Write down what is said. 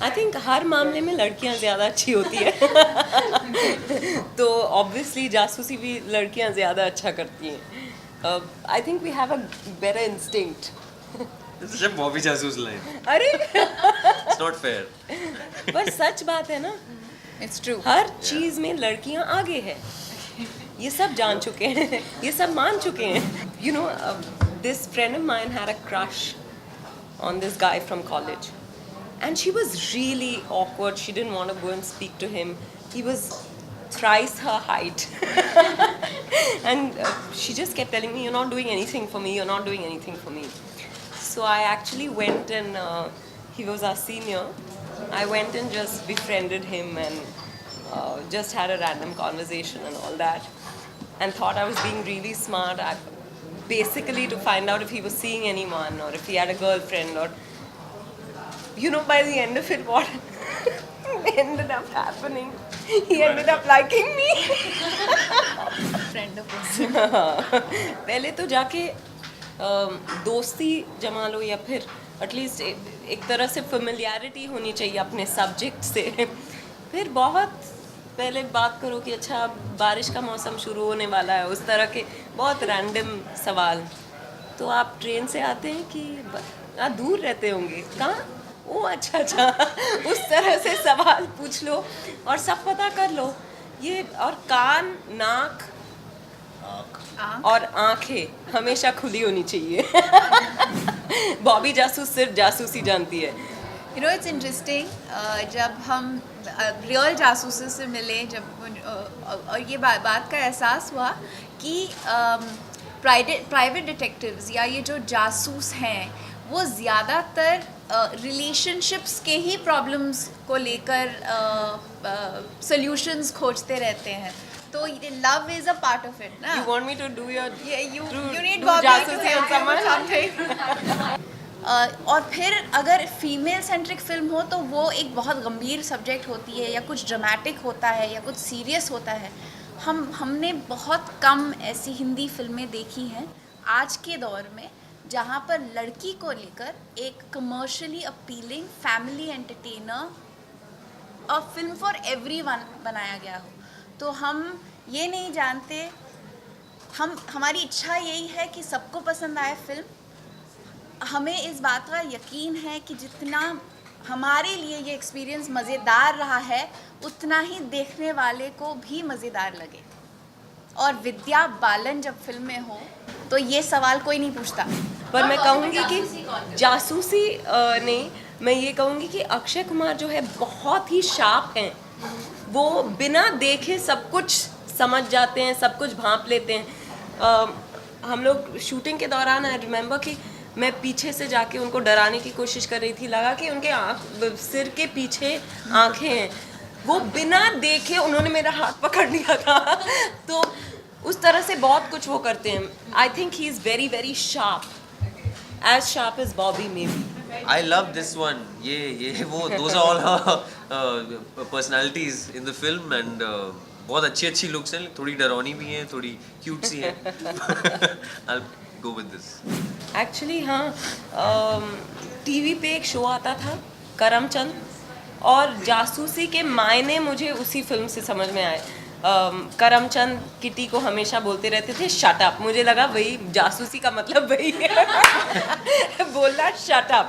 I think हर मामले में लड़कियां ज़्यादा अच्छी होती है तो ऑब्वियसली जासूसी भी लड़कियां ज़्यादा अच्छा करती हैं. I think we have a better instinct. Such a Bobby Jasus line. अरे It's not fair. पर सच बात है ना, It's true. हर चीज़ में लड़कियां आगे है. ये सब जान चुके हैं, ये सब मान चुके हैं. You know, this friend of mine had a crush on this guy from college. And she was really awkward. She didn't want to go and speak to him. He was thrice her height. And she just kept telling me, "You're not doing anything for me, you're not doing anything for me." So I actually went and, he was our senior. I went and just befriended him and just had a random conversation and all that. And thought I was being really smart. Basically to find out if he was seeing anyone or if he had a girlfriend or... You know, by the end of it, what ended up happening? He ended up liking me. Friend of us. पहले तो जाके दोस्ती जमा लो या फिर at least एक तरह से फेमिलियरिटी होनी चाहिए अपने सब्जेक्ट से. फिर बहुत पहले बात करो कि अच्छा बारिश का मौसम शुरू होने वाला है, उस तरह के बहुत रैंडम सवाल. तो आप ट्रेन से आते हैं कि दूर रहते होंगे, कहाँ? ओ अच्छा अच्छा उस तरह से सवाल पूछ लो और सब पता कर लो. ये और कान, नाक और आंखें हमेशा खुली होनी चाहिए. बॉबी जासूस सिर्फ जासूसी जानती है. You know, it's interesting. जब हम रियल जासूसों से मिले, जब और ये बात का एहसास हुआ कि प्राइवेट डिटेक्टिव्स या ये जो जासूस हैं वो ज़्यादातर रिलेशनशिप्स के ही प्रॉब्लम्स को लेकर सॉल्यूशंस खोजते रहते हैं. तो love is a part of it ना. You want me to do your you need do Bobby जासूसी to on someone? और फिर अगर फीमेल सेंट्रिक फिल्म हो तो वो एक बहुत गंभीर सब्जेक्ट होती है या कुछ ड्रामेटिक होता है या कुछ सीरियस होता है. हमने बहुत कम ऐसी हिंदी फिल्में देखी हैं आज के दौर में जहाँ पर लड़की को लेकर एक कमर्शियली अपीलिंग फैमिली एंटरटेनर और फिल्म फॉर एवरीवन बनाया गया हो. तो हम ये नहीं जानते, हमारी इच्छा यही है कि सबको पसंद आए फिल्म. हमें इस बात का यकीन है कि जितना हमारे लिए ये एक्सपीरियंस मज़ेदार रहा है उतना ही देखने वाले को भी मज़ेदार लगे. और विद्या बालन जब फिल्म में हो तो ये सवाल कोई नहीं पूछता. पर मैं कहूँगी कि जासूसी नहीं, मैं ये कहूँगी कि अक्षय कुमार जो है बहुत ही शार्प हैं. वो बिना देखे सब कुछ समझ जाते हैं, सब कुछ भांप लेते हैं. हम लोग शूटिंग के दौरान आई रिमेंबर कि मैं पीछे से जाके उनको डराने की कोशिश कर रही थी. लगा कि उनके सिर के पीछे आँखें हैं. वो बिना देखे उन्होंने मेरा हाथ पकड़ लिया था. तो उस तरह से बहुत कुछ वो करते हैं. I think he is very very sharp, as sharp as Bobby maybe. I love this one. ये वो those are all her personalities in the film and बहुत अच्छी looks हैं, थोड़ी डरावनी भी हैं, थोड़ी cute सी हैं. I'll go with this. Actually हाँ, टीवी पे एक शो आता था करमचंद, और जासूसी के मायने मुझे उसी फिल्म से समझ में आए. करमचंद किटी को हमेशा बोलते रहते थे शट अप. मुझे लगा वही जासूसी का मतलब वही है. बोलना शट अप.